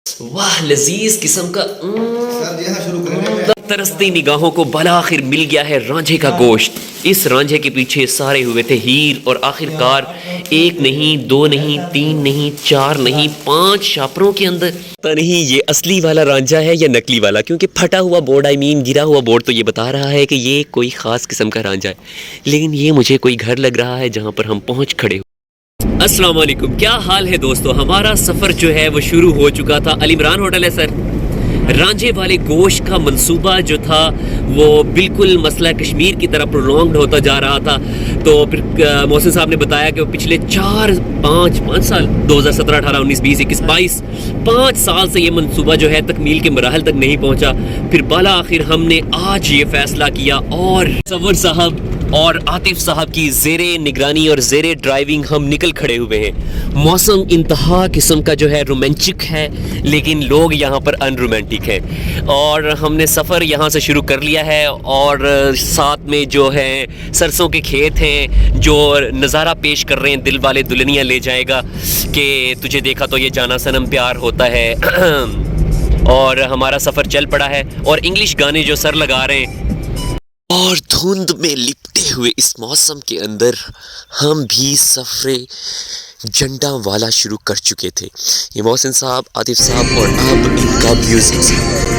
वाह लजीज किस्म का सर जी हाँ शुरू करेंगे। तरसती निगाहों को बलाखिर मिल गया है रांझे का गोश्त। इस रांझे के पीछे सारे हुए थे हीर और आखिरकार एक नहीं, दो नहीं, तीन नहीं, चार नहीं, 5 शापरों के अंदर। पता नहीं ये असली वाला रांझा है या नकली वाला, क्योंकि फटा हुआ बोर्ड गिरा हुआ बोर्ड तो ये बता रहा है कि ये कोई ख़ास किस्म का रांझा है, लेकिन ये मुझे कोई घर लग रहा है जहाँ पर हम पहुँच खड़े। अस्सलाम वालेकुम, क्या हाल है दोस्तों। हमारा सफ़र जो है वो शुरू हो चुका था। अल इमरान होटल है सर। रांझे वाले गोश्त का मंसूबा जो था वो बिल्कुल मसला कश्मीर की तरह प्रोलॉन्ग्ड होता जा रहा था। तो फिर मोहसिन साहब ने बताया कि वो पिछले 5 साल 2017, 18, 19, 20, 21, 22 5 साल से ये मंसूबा जो है तकमील के मराहल तक नहीं पहुंचा। फिर बाला आखिर हमने आज ये फैसला किया और सवर साहब और आतिफ साहब की ज़ेरे निगरानी और ज़ेरे ड्राइविंग हम निकल खड़े हुए हैं। मौसम इंतहा किस्म का जो है रोमांटिक है, लेकिन लोग यहाँ पर अनरोमांटिक हैं। और हमने सफ़र यहाँ से शुरू कर लिया है और साथ में जो है सरसों के खेत हैं जो नज़ारा पेश कर रहे हैं। दिल वाले दुल्हनिया ले जाएगा कि तुझे देखा तो ये जाना सनम प्यार होता है। और हमारा सफ़र चल पड़ा है और इंग्लिश गाने जो सर लगा रहे हैं और धुंध में लिपटे हुए इस मौसम के अंदर हम भी सफ़रे झंडा वाला शुरू कर चुके थे। ये मोहसिन साहब, आतिफ साहब और अब इनका म्यूजिक।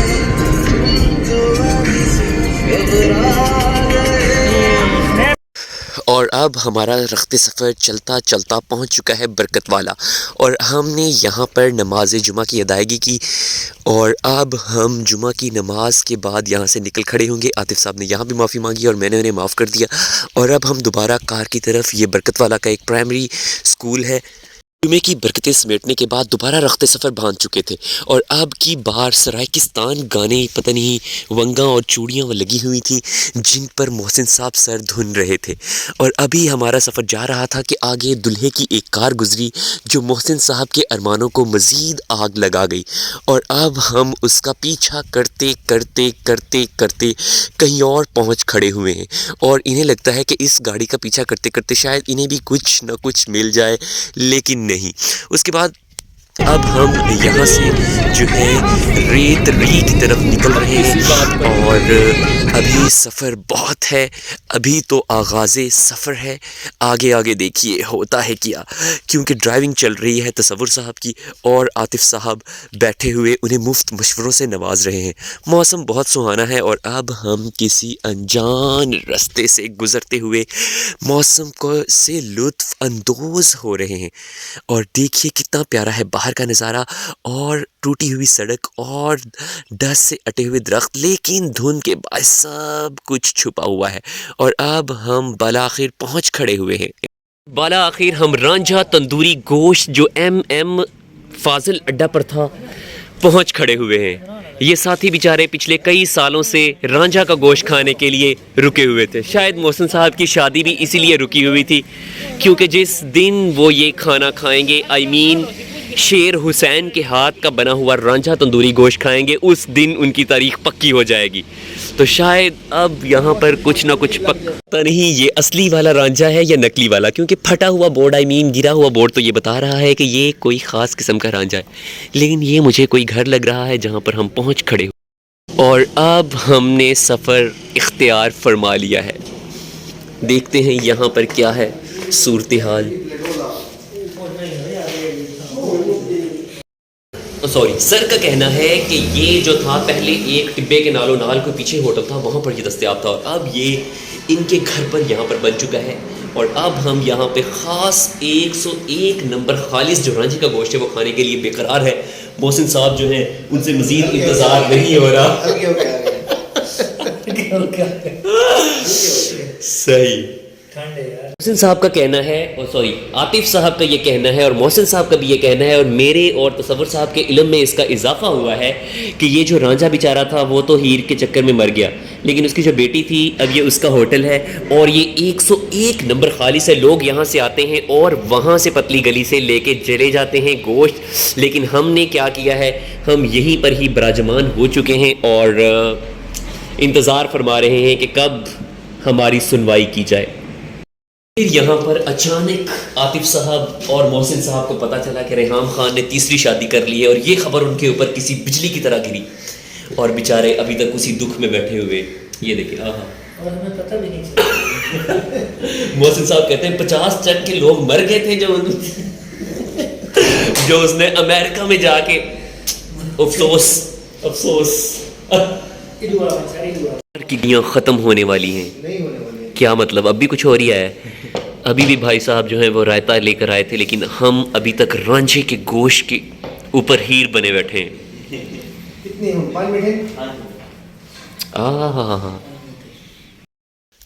और अब हमारा रखते सफ़र चलता चलता पहुंच चुका है बरकत वाला और हमने यहाँ पर नमाज जुमा की अदायगी की। और अब हम जुमा की नमाज के बाद यहाँ से निकल खड़े होंगे। आतिफ साहब ने यहाँ भी माफ़ी मांगी और मैंने उन्हें माफ़ कर दिया। और अब हम दोबारा कार की तरफ, ये बरकत वाला का एक प्राइमरी स्कूल है। जुमे की बरकतें समेटने के बाद दोबारा रखते सफ़र बांध चुके थे और अब की बार सरायकिस्तान गाने, पता नहीं वंगा और चूड़ियाँ लगी हुई थी जिन पर मोहसिन साहब सर धुन रहे थे। और अभी हमारा सफ़र जा रहा था कि आगे दुल्हे की एक कार गुजरी जो मोहसिन साहब के अरमानों को मज़ीद आग लगा गई। और अब हम उसका पीछा करते करते करते करते कहीं और पहुँच खड़े हुए हैं और इन्हें लगता है कि इस गाड़ी का पीछा करते करते शायद इन्हें भी कुछ न कुछ मिल जाए, लेकिन नहीं। उसके बाद अब हम यहाँ से जो है रेत की तरफ निकल रहे हैं और अभी सफ़र बहुत है, अभी तो आगाज़े सफ़र है। आगे आगे देखिए होता है क्या, क्योंकि ड्राइविंग चल रही है तसव्वुर साहब की और आतिफ साहब बैठे हुए उन्हें मुफ्त मशवरों से नवाज रहे हैं। मौसम बहुत सुहाना है और अब हम किसी अनजान रास्ते से गुज़रते हुए मौसम को से लुत्फ़ अंदोज़ हो रहे हैं। और देखिए कितना प्यारा है बाहर का नज़ारा और टूटी हुई सड़क और डस्ट से अटे हुए दरख्त, लेकिन धुंध के बाद सब कुछ छुपा हुआ है। और अब हम बालाखिर पहुंच खड़े हुए हैं। बालाखिर हम रांझा तंदूरी गोश्त जो MM फाजिल अड्डा पर था पहुंच खड़े हुए हैं। ये साथी बेचारे पिछले कई सालों से रांझा का गोश्त खाने के लिए रुके हुए थे। शायद मोहसिन साहब की शादी भी इसीलिए रुकी हुई थी, क्योंकि जिस दिन वो ये खाना खाएंगे, शेर हुसैन के हाथ का बना हुआ रांझा तंदूरी गोश्त खाएंगे, उस दिन उनकी तारीख पक्की हो जाएगी। तो शायद अब यहाँ पर कुछ ना कुछ पता नहीं ये असली वाला रांझा है या नकली वाला, क्योंकि फटा हुआ बोर्ड गिरा हुआ बोर्ड तो ये बता रहा है कि ये कोई ख़ास किस्म का रांझा है, लेकिन ये मुझे कोई घर लग रहा है जहाँ पर हम पहुँच खड़े। और अब हमने सफ़र इख्तियार फरमा लिया है। देखते हैं यहाँ पर क्या है सूरत हाल। सॉरी, सर का कहना है कि ये जो था पहले एक टिब्बे के नालो नाल कोई पीछे होटल था, वहाँ पर ये दस्तयाब था और अब ये इनके घर पर यहाँ पर बन चुका है। और अब हम यहाँ पे ख़ास 101 नंबर खालिस जो रांझे का गोश्त है वो खाने के लिए बेकरार है। मोहसिन साहब जो हैं उनसे मज़ीद इंतज़ार नहीं हो रहा। सही। मोहसिन साहब का कहना है और सॉरी आतिफ साहब का ये कहना है और मोहसिन साहब का भी ये कहना है और मेरे और तसव्वुर साहब के इल्म में इसका इजाफा हुआ है कि ये जो रांझा बेचारा था वो तो हीर के चक्कर में मर गया, लेकिन उसकी जो बेटी थी अब ये उसका होटल है और ये 101 नंबर खालिस है। लोग यहाँ से आते हैं और वहाँ से पतली गली से लेके चले जाते हैं गोश्त, लेकिन हमने क्या किया है, हम यहीं पर ही बराजमान हो चुके हैं और इंतज़ार फरमा रहे हैं कि कब हमारी सुनवाई की जाए। फिर यहाँ पर अचानक आतिफ साहब और मोहसिन साहब को पता चला कि रेहाम खान ने तीसरी शादी कर ली है, और ये खबर उनके ऊपर किसी बिजली की तरह गिरी, और बेचारे अभी तक उसी दुख में बैठे हुए। ये देखिए, और हमें पता भी नहीं चला। मोहसिन साहब कहते हैं 50 टन के लोग मर गए थे जो उसने अमेरिका में जाके, अफसोस अफसोस। किडनियाँ ख़त्म होने वाली हैं। नहीं होने वाली है। क्या मतलब, अब भी कुछ हो रहा है? अभी भी भाई साहब जो हैं वो रायता लेकर आए थे, लेकिन हम अभी तक रांझे के गोश्त के ऊपर हीर बने बैठे हैं। कितनी हम 5 मिनट हैं? आहा,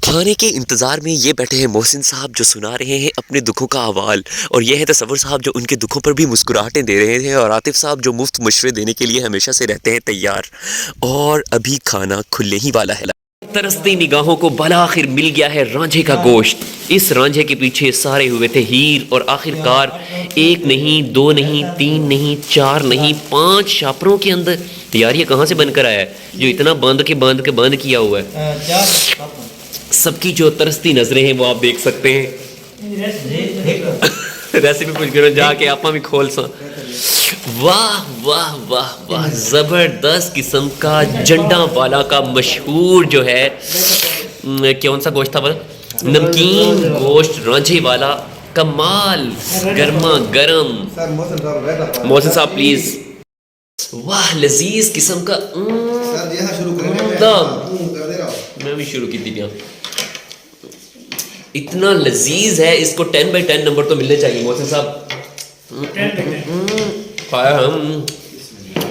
खाने के इंतज़ार में ये बैठे हैं मोहसिन साहब जो सुना रहे हैं अपने दुखों का अहवाल, और ये है तसव्वुर साहब जो उनके दुखों पर भी मुस्कुराहटें दे रहे हैं, और आतिफ साहब जो मुफ्त मशवरे देने के लिए हमेशा से रहते हैं तैयार। और अभी खाना खुलने ही वाला है। तरसती निगाहों को बलाखिर मिल गया है रांझे का गोश्त। इस रांझे के पीछे सारे हुए थे हीर, और आखिरकार 1 नहीं 2 नहीं 3 नहीं 4 नहीं 5 शापरों के अंदर। यार ये कहाँ से बनकर आया है जो इतना बंद किया हुआ है? सबकी जो तरसती नजरें हैं वो आप देख सकते हैं। रेसिपी पूछ करो जाके आप भी खोल सा। वाह वाह वाह वाह, जबरदस्त किस्म का जंडा वाला का मशहूर जो है कौन सा गोश्त था वो? नमकीन गोश्त रांझे वाला, कमाल, गर्मा गर्म। सर मोहसिन साहब प्लीज। वाह लजीज किस्म का। सर जी हाँ शुरू करेंगे। कर दे रहा हूँ। मैं भी शुरू की थी। इतना लजीज है, इसको 10/10 नंबर तो मिलने चाहिए मोहसिन साहब। खाया हम,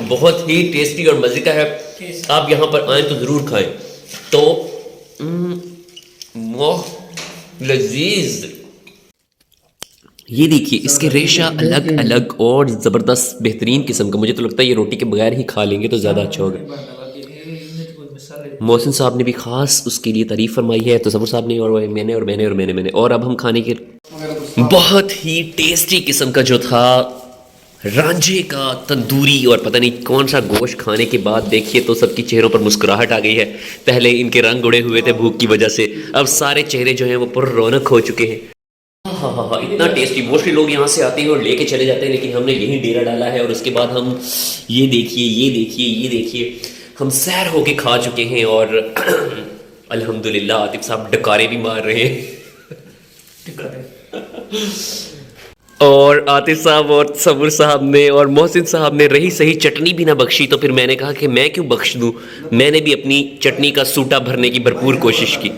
बहुत ही टेस्टी और मजे का है। आप यहाँ पर आए तो ज़रूर खाएं। तो लजीज, ये देखिए इसके रेशा अलग अलग और ज़बरदस्त बेहतरीन किस्म का। मुझे तो लगता है ये रोटी के बगैर ही खा लेंगे तो ज़्यादा अच्छा होगा। मोहसिन साहब ने भी ख़ास उसके लिए तारीफ़ फरमाई है, तसव्वुर साहब ने, और मैंने। और अब हम खाने के बहुत ही टेस्टी किस्म का जो था रांझे का तंदूरी, और पता नहीं कौन सा गोश्त खाने के बाद देखिए तो सबकी चेहरों पर मुस्कुराहट आ गई है। पहले इनके रंग उड़े हुए थे भूख की वजह से, अब सारे चेहरे जो हैं वो पुर रौनक हो चुके हैं। हाँ, इतना टेस्टी। मोस्टली लोग यहाँ से आते हैं और लेके चले जाते हैं, लेकिन हमने यहीं डेरा डाला है। और उसके बाद हम ये देखिए हम सैर होके खा चुके हैं, और अल्हम्दुलिल्लाह आतिफ साहब डकारे भी मार रहे हैं। और आतिफ साहब और तसव्वुर साहब ने और मोहसिन साहब ने रही सही चटनी भी ना बख्शी, तो फिर मैंने कहा कि मैं क्यों बख्श दूं। मैंने भी अपनी चटनी का सूटा भरने की भरपूर कोशिश की।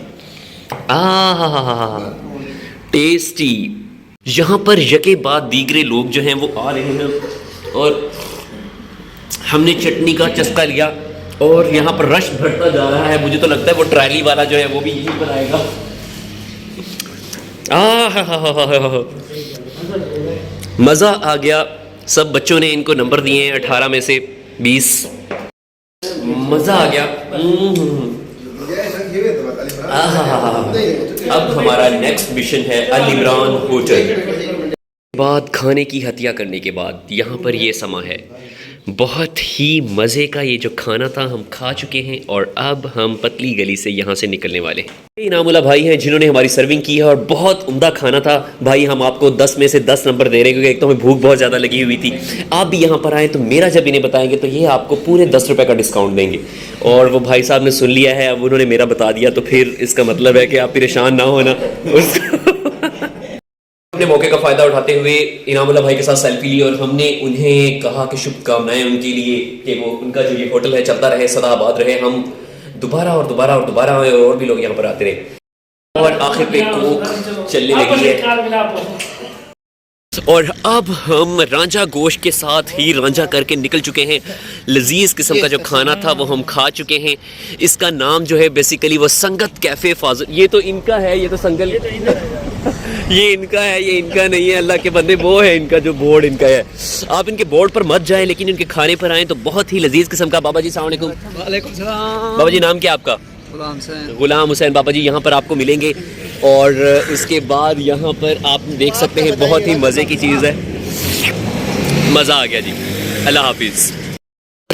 टेस्टी। यहाँ पर यके बाद दीगरे लोग जो हैं वो आ रहे हैं, और हमने चटनी का चस्का लिया, और यहाँ पर रश बढ़ता जा रहा है। मुझे तो लगता है वो ट्रैली वाला जो है वो भी यहीं पर आएगा। मज़ा आ गया। सब बच्चों ने इनको नंबर दिए हैं 18 में से 20। मज़ा आ गया। अब हमारा नेक्स्ट मिशन है अल इमरान होटल। बाद खाने की हत्या करने के बाद यहाँ पर ये समा है। बहुत ही मज़े का ये जो खाना था हम खा चुके हैं, और अब हम पतली गली से यहाँ से निकलने वाले हैं। इनामुल्लाह भाई हैं जिन्होंने हमारी सर्विंग की है, और बहुत उम्दा खाना था भाई। हम आपको 10 में से 10 नंबर दे रहे हैं, क्योंकि एक तो हमें भूख बहुत ज़्यादा लगी हुई थी। आप भी यहाँ पर आए तो मेरा जब इन्हें बताएंगे तो ये आपको पूरे 10 रुपये का डिस्काउंट देंगे। और वो भाई साहब ने सुन लिया है, अब उन्होंने मेरा बता दिया, तो फिर इसका मतलब है कि आप परेशान ना होना। अपने मौके का फ़ायदा उठाते हुए इनामुल्लाह भाई के साथ सेल्फी ली, और हमने उन्हें कहा कि शुभकामनाएं उनके लिए कि वो उनका जो ये होटल है चलता रहे, सदा आबाद रहे। हम दोबारा आए, और भी लोग यहाँ पर आते रहे, और आखिर पे कोक चलने लगी है। और अब हम रांझा गोश्त के साथ ही रांझा करके निकल चुके हैं। लजीज किस्म का जो खाना था वो हम खा चुके हैं। इसका नाम जो है बेसिकली वो संगत कैफ़े फाजुल। ये तो इनका है, ये तो संगल ये इनका है, ये इनका नहीं है। अल्लाह के बंदे, वो है इनका जो बोर्ड इनका है। आप इनके बोर्ड पर मत जाएं, लेकिन इनके खाने पर आएँ तो बहुत ही लजीज किस्म का। बाबा जी अस्सलाम वालेकुम। वालेकुम सलाम। बाबा जी नाम क्या आपका? गुलाम हुसैन। बाबा जी यहाँ पर आपको मिलेंगे, और उसके बाद यहाँ पर आप देख सकते हैं बहुत ही मज़े की चीज़ है। मज़ा आ गया जी। अल्लाह हाफिज़।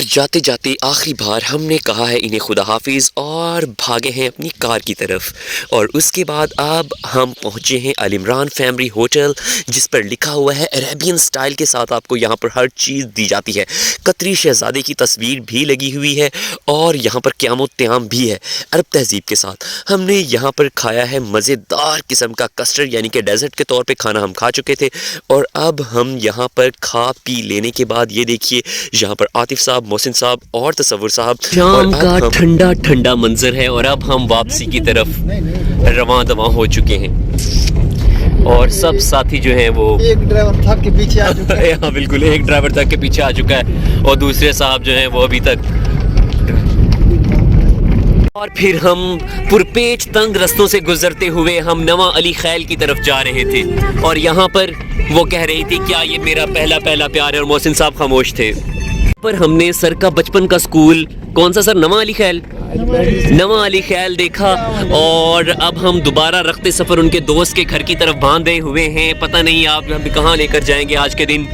जाते जाते आखिरी बार हमने कहा है इन्हें खुदा हाफिज़ और भागे हैं अपनी कार की तरफ। और उसके बाद अब हम पहुँचे हैं अल इमरान फैमिली होटल, जिस पर लिखा हुआ है अरेबियन स्टाइल के साथ आपको यहाँ पर हर चीज़ दी जाती है। कतरी शहज़ादे की तस्वीर भी लगी हुई है और यहाँ पर क़याम क़याम भी है अरब तहज़ीब के साथ। हमने यहाँ पर खाया है मज़ेदार किस्म का कस्टर्ड, यानी कि डेज़र्ट के तौर पे खाना हम खा चुके थे। और अब हम यहाँ पर खा पी लेने के बाद ये देखिए यहाँ पर आतिफ साहब, मोहसिन साहब और तसव्वुर साहब, शाम का ठंडा ठंडा मंजर है। और अब हम वापसी की तरफ रवां दवां हो चुके हैं और सब साथी जो हैं वो एक ड्राइवर थक के पीछे आ चुका है। हाँ बिल्कुल, एक ड्राइवर थक के पीछे आ चुका है और दूसरे साहब जो हैं वो अभी तक। और फिर हम पुरपेच तंग रस्तों से गुजरते हुए हम नवा अली खैल की तरफ जा रहे थे और यहाँ पर वो कह रही थी क्या ये मेरा पहला पहला प्यार है, और मोहसिन साहब खामोश थे। पर हमने सर का बचपन का स्कूल, कौन सा सर, नवा अली खैल देखा। और अब हम दोबारा रखते सफ़र उनके दोस्त के घर की तरफ बांधे हुए हैं। पता नहीं आप हमें कहाँ लेकर जाएंगे आज के दिन,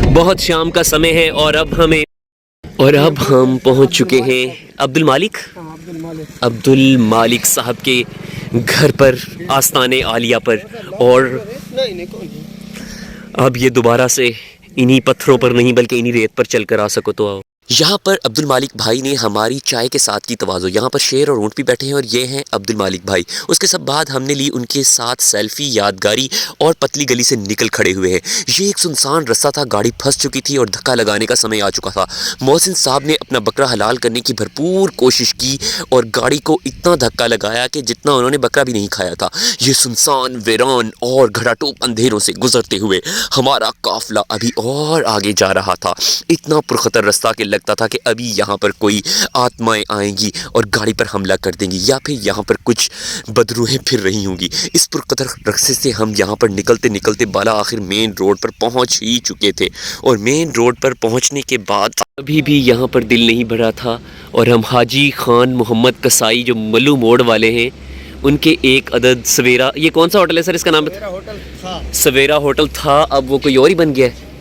बहुत शाम का समय है। और अब हम पहुँच चुके हैं अब्दुल मालिक साहब के घर पर, आस्ताने आलिया पर। और अब ये दोबारा से इन्हीं पत्थरों पर नहीं बल्कि इन्हीं रेत पर चलकर आ सको तो आओ। यहाँ पर अब्दुल मालिक भाई ने हमारी चाय के साथ की तवाज़ो। यहाँ पर शेर और ऊँट भी बैठे हैं और ये हैं अब्दुल मालिक भाई। उसके सब बाद हमने ली उनके साथ सेल्फी यादगारी और पतली गली से निकल खड़े हुए हैं। ये एक सुनसान रास्ता था, गाड़ी फंस चुकी थी और धक्का लगाने का समय आ चुका था। मोहसिन साहब ने अपना बकरा हलाल करने की भरपूर कोशिश की और गाड़ी को इतना धक्का लगाया कि जितना उन्होंने बकरा भी नहीं खाया था। ये सुनसान, वीरान और घड़ाटोप अंधेरों से गुजरते हुए हमारा काफिला अभी और आगे जा रहा था। इतना पुरखतर रास्ता के लगता था कि अभी यहाँ पर कोई आत्माएं आएंगी और गाड़ी पर हमला कर देंगी या फिर यहाँ पर कुछ बदरूहें फिर रही होंगी। इस पुरखतर रास्ते से हम यहाँ पर निकलते निकलते बाला आखिर मेन रोड पर पहुँच ही चुके थे। और मेन रोड पर पहुँचने के बाद अभी भी यहाँ पर दिल नहीं भरा था और हम हाजी खान मोहम्मद कसाई जो मल्लू मोड़ वाले हैं उनके एक अदद सवेरा, ये कौन सा होटल है सर, इसका नाम सवेरा होटल था, अब वो कोई और ही बन गया है।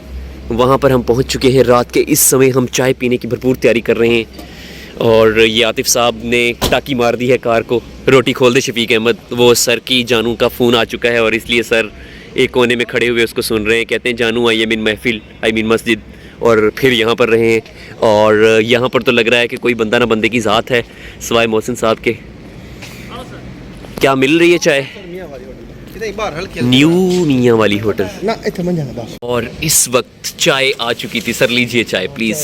वहाँ पर हम पहुँच चुके हैं। रात के इस समय हम चाय पीने की भरपूर तैयारी कर रहे हैं और ये आतिफ साहब ने टाकी मार दी है कार को। रोटी खोल दे शफीक अहमद, वो सर की जानू का फ़ोन आ चुका है और इसलिए सर एक कोने में खड़े हुए उसको सुन रहे हैं। कहते हैं जानू आई मीन महफिल, आई मीन मस्जिद। और फिर यहाँ पर रहे हैं और यहाँ पर तो लग रहा है कि कोई बंदा ना बंदे की ज़ात है सिवाय मोहसिन साहब के। क्या मिल रही है चाय? न्यू मियाँ वाली होटल। और इस वक्त चाय आ चुकी थी। सर लीजिए चाय प्लीज़।